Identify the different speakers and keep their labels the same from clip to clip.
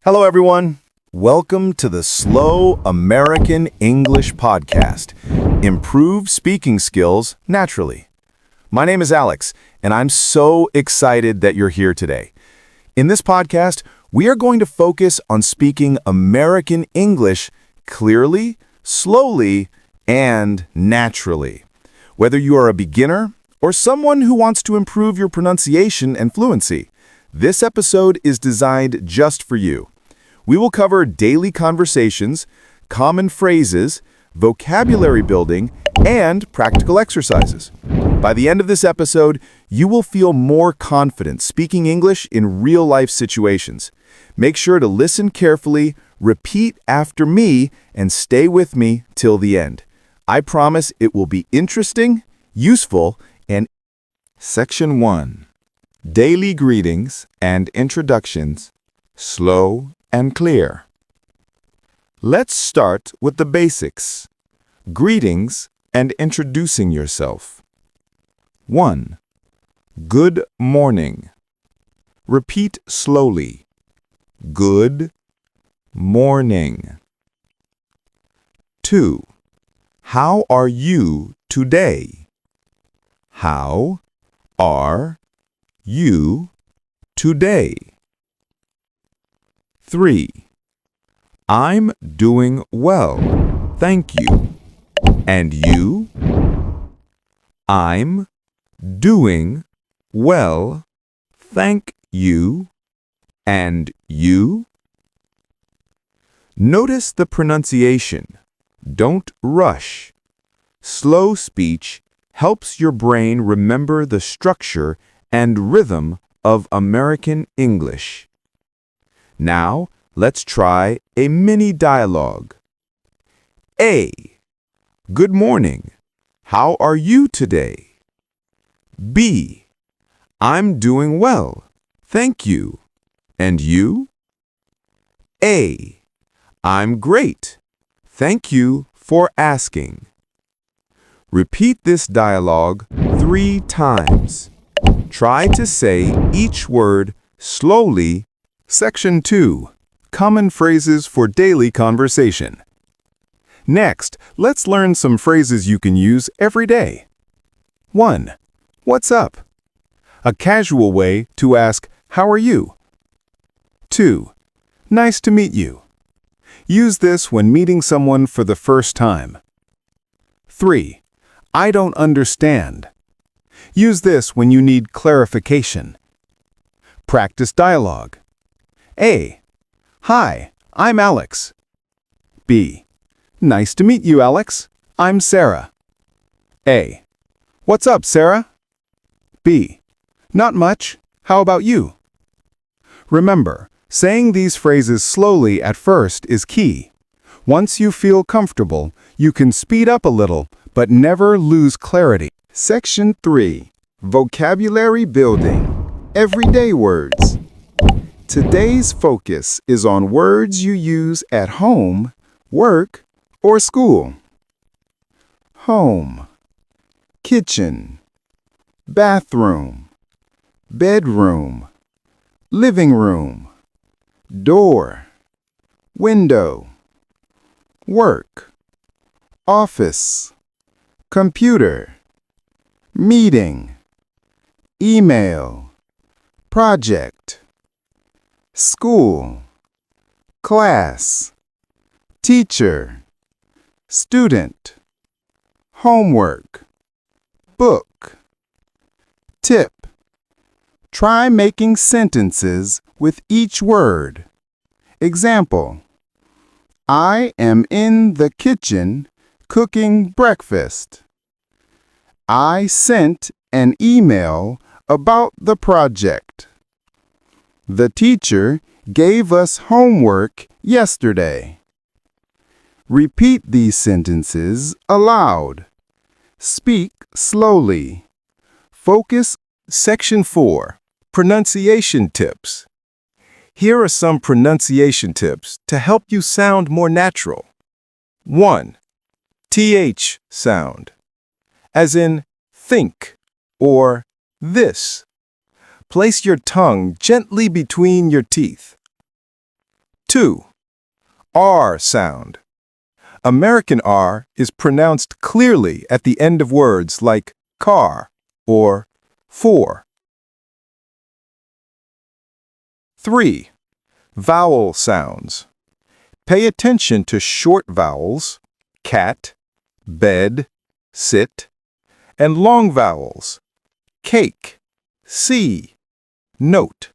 Speaker 1: Hello, everyone. Welcome to the Slow American English Podcast. Improve speaking skills naturally. My name is Alex, and I'm so excited that you're here today. In this podcast, we are going to focus on speaking American English clearly, slowly, and naturally. Whether you are a beginner or someone who wants to improve your pronunciation and fluency, this episode is designed just for you. We will cover daily conversations, common phrases, vocabulary building, and practical exercises. By the end of this episode, you will feel more confident speaking English in real-life situations. Make sure to listen carefully, repeat after me, and stay with me till the end. I promise it will be interesting, useful, and Section 1. Daily greetings and introductions, slow and clear. Let's start with the basics. Greetings and introducing yourself. 1. Good morning. Repeat slowly. Good morning. 2. How are you today? How are you today? 3. I'm doing well, thank you. And you? I'm doing well, thank you. And you? Notice the pronunciation. Don't rush. Slow speech helps your brain remember the structure and rhythm of American English. Now, let's try a mini dialogue. A. Good morning. How are you today? B. I'm doing well. Thank you. And you? A. I'm great. Thank you for asking. Repeat this dialogue 3 times. Try to say each word slowly. Section 2. Common phrases for daily conversation. Next, let's learn some phrases you can use every day. 1. What's up? A casual way to ask, how are you? 2. Nice to meet you. Use this when meeting someone for the first time. 3. I don't understand. Use this when you need clarification. Practice dialogue. A. Hi, I'm Alex. B. Nice to meet you, Alex. I'm Sarah. A. What's up, Sarah? B. Not much. How about you? Remember, saying these phrases slowly at first is key. Once you feel comfortable, you can speed up a little, but never lose clarity. Section 3. Vocabulary building. Everyday words. Today's focus is on words you use at home, work, or school. Home, kitchen, bathroom, bedroom, living room, door, window, work, office, computer, meeting, email, project, school, class, teacher, student, homework, book. Tip: try making sentences with each word. Example: I am in the kitchen cooking breakfast. I sent an email about the project. The teacher gave us homework yesterday. Repeat these sentences aloud. Speak slowly. Focus. Section 4. Pronunciation tips. Here are some pronunciation tips to help you sound more natural. 1. TH sound, as in think or this. Place your tongue gently between your teeth.
Speaker 2: 2. R sound. American R is pronounced clearly at the end of words like car or for. 3. Vowel sounds. Pay attention to short vowels, cat, bed, sit, and long vowels, cake, see, note.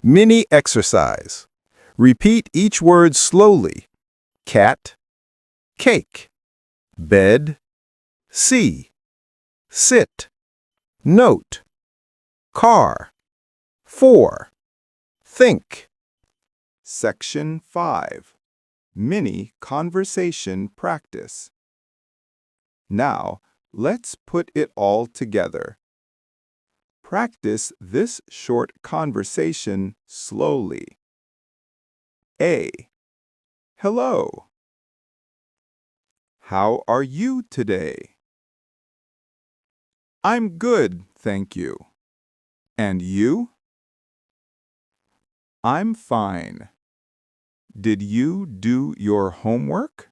Speaker 2: Mini exercise. Repeat each word slowly. Cat, cake, bed, see, sit, note, car, for, think.
Speaker 1: Section 5. Mini conversation practice. Now, let's put it all together. Practice this short conversation slowly. A. Hello. How are you today? I'm good, thank you. And you? I'm fine. Did you do your homework?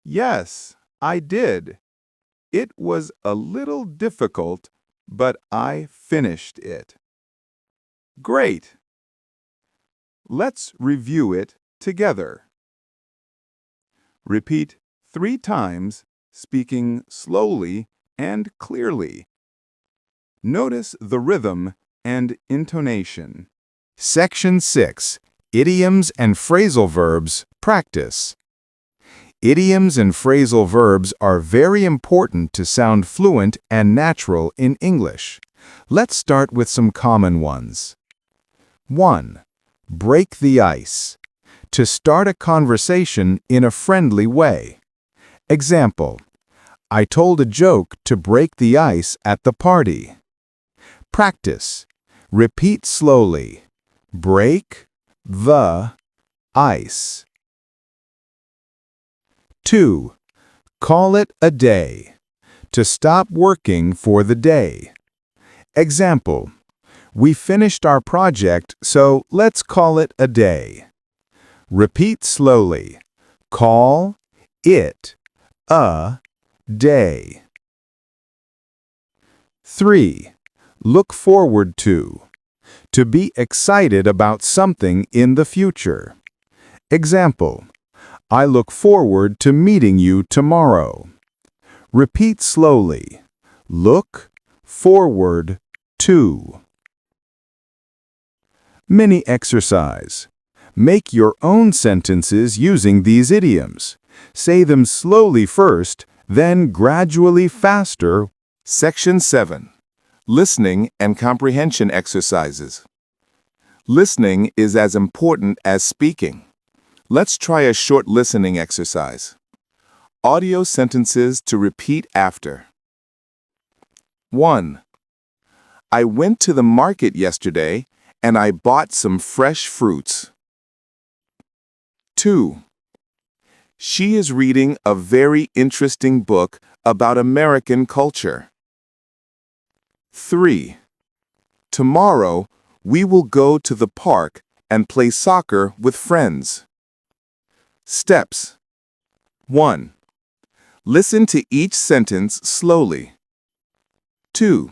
Speaker 1: Yes, I did. It was a little difficult, but I finished it. Great. Let's review it together. Repeat 3 times, speaking slowly and clearly. Notice the rhythm and intonation. Section 6. Idioms and phrasal verbs practice. Idioms and phrasal verbs are very important to sound fluent and natural in English. Let's start with some common ones. 1. Break the ice. To start a conversation in a friendly way. Example: I told a joke to break the ice at the party. Practice. Repeat slowly. Break the ice. 2. Call it a day. To stop working for the day. Example: we finished our project, so let's call it a day. Repeat slowly. Call it a day. 3. Look forward to. To be excited about something in the future. Example: I look forward to meeting you tomorrow. Repeat slowly. Look forward to. Mini exercise. Make your own sentences using these idioms. Say them slowly first, then gradually faster.
Speaker 2: Section 7. Listening and comprehension exercises. Listening is as important as speaking. Let's try a short listening exercise. Audio sentences to repeat after. 1. I went to the market yesterday and I bought some fresh fruits. 2. She is reading a very interesting book about American culture. 3. Tomorrow, we will go to the park and play soccer with friends. Steps. 1. Listen to each sentence slowly. 2.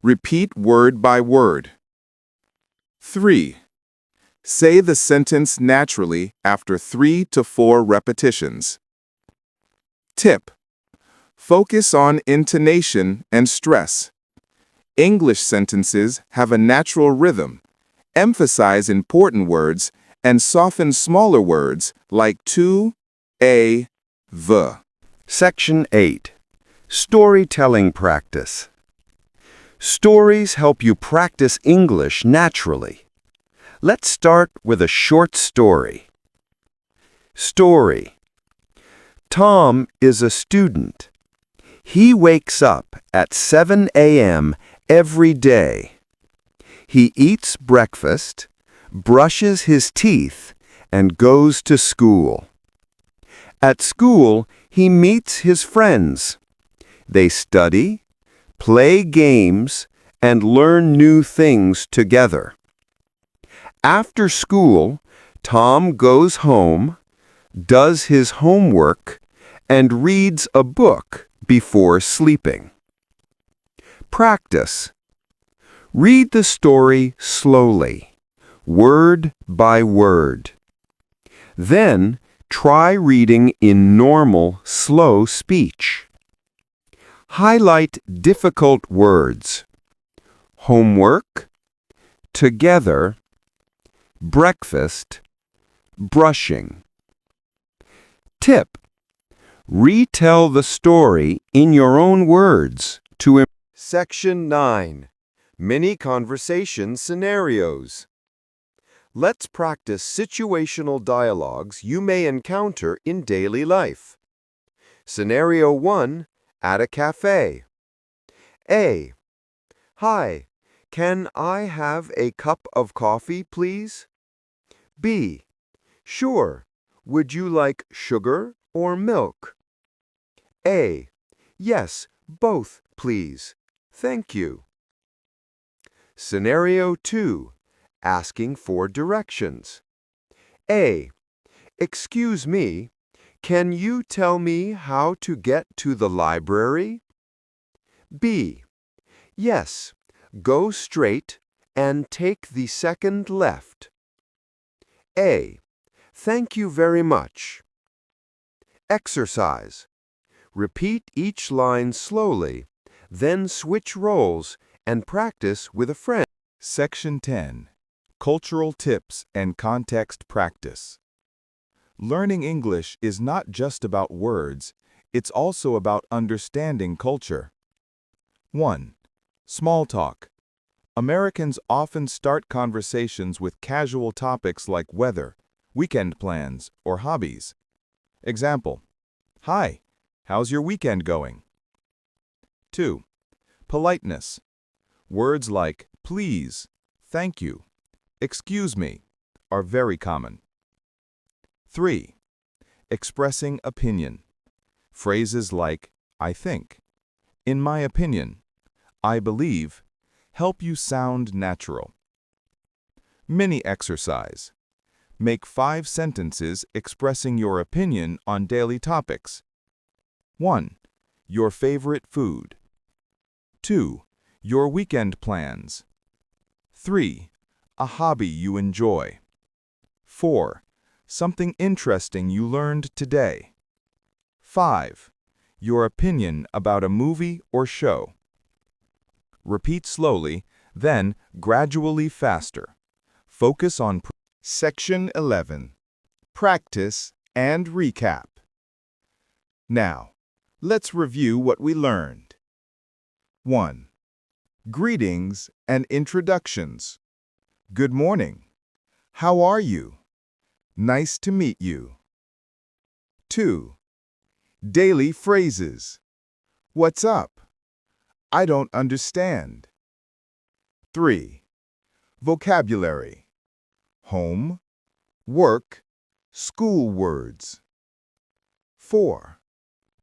Speaker 2: Repeat word by word. 3. Say the sentence naturally after 3 to 4 repetitions. Tip: focus on intonation and stress. English sentences have a natural rhythm. Emphasize important words and soften smaller words like to, a, the.
Speaker 3: Section 8. Storytelling practice. Stories help you practice English naturally. Let's start with a short story. Story. Tom is a student. He wakes up at 7 a.m. every day. He eats breakfast, brushes his teeth, and goes to school. At school, he meets his friends. They study, play games, and learn new things together. After school, Tom goes home, does his homework, and reads a book before sleeping. Practice. Read the story slowly, word by word. Then, try reading in normal, slow speech. Highlight difficult words. Homework, together, breakfast, brushing. Tip: retell the story in your own words to Section 9. Mini conversation scenarios. Let's practice situational dialogues you may encounter in daily life. Scenario 1. At a cafe. A. Hi, can I have a cup of coffee, please? B. Sure. Would you like sugar or milk? A. Yes, both, please. Thank you. Scenario 2. Asking for directions. A. Excuse me, can you tell me how to get to the library? B. Yes, go straight and take the second left. A. Thank you very much. Exercise. Repeat each line slowly, then switch roles and practice with a friend.
Speaker 2: Section 10. Cultural Tips and Context Practice. Learning English is not just about words, it's also about understanding culture. 1. Small talk. Americans often start conversations with casual topics like weather, weekend plans, or hobbies. Example: Hi, how's your weekend going? 2. Politeness. Words like please, thank you, excuse me are very common. 3. Expressing opinion. Phrases like I think, in my opinion, I believe, help you sound natural. Mini exercise. Make 5 sentences expressing your opinion on daily topics. 1. Your favorite food. 2. Your weekend plans. 3. A hobby you enjoy. 4. Something interesting you learned today. 5. Your opinion about a movie or show. Repeat slowly, then gradually faster. Focus on Section 11. Practice and recap. Now, let's review what we learned. 1. Greetings and introductions. Good morning. How are you? Nice to meet you. 2. Daily phrases. What's up? I don't understand. 3. Vocabulary. Home, work, school words. 4.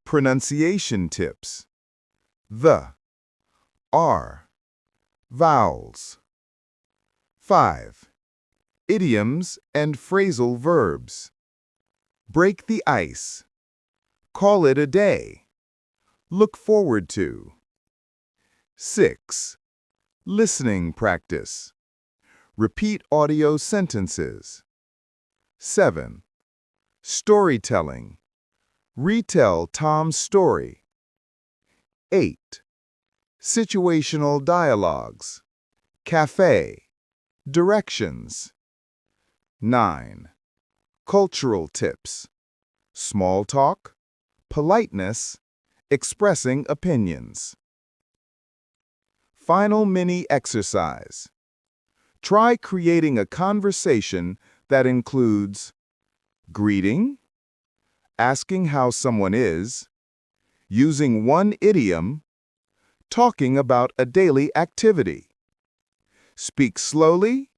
Speaker 2: Pronunciation tips. The, are, vowels. 5. Idioms and phrasal verbs. Break the ice. Call it a day. Look forward to. 6. Listening practice. Repeat audio sentences. 7. Storytelling. Retell Tom's story. 8. Situational dialogues. Cafe. Directions. 9. Cultural tips. Small talk, politeness, expressing opinions. Final mini exercise. Try creating a conversation that includes greeting, asking how someone is, using one idiom, talking about a daily activity. Speak slowly,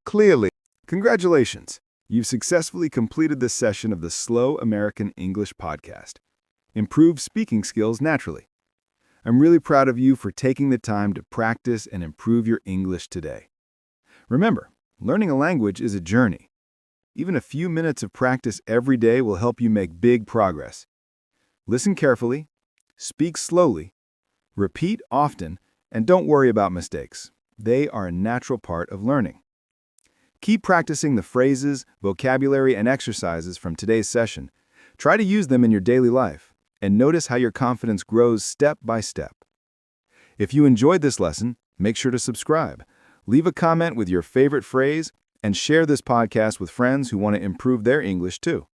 Speaker 2: clearly.
Speaker 4: Congratulations! You've successfully completed this session of the Slow American English podcast. Improve speaking skills naturally. I'm really proud of you for taking the time to practice and improve your English today. Remember, Learning a language is a journey. Even a few minutes of practice every day will help you make big progress. Listen carefully, speak slowly, repeat often, and don't worry about mistakes. They are a natural part of learning. Keep practicing the phrases, vocabulary, and exercises from today's session. Try to use them in your daily life, and notice how your confidence grows step by step. If you enjoyed this lesson, make sure to subscribe, leave a comment with your favorite phrase, and share this podcast with friends who want to improve their English too.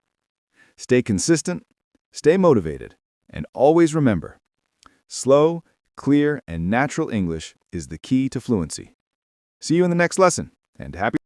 Speaker 4: Stay consistent, stay motivated, and always remember, slow, clear, and natural English is the key to fluency. See you in the next lesson, and happy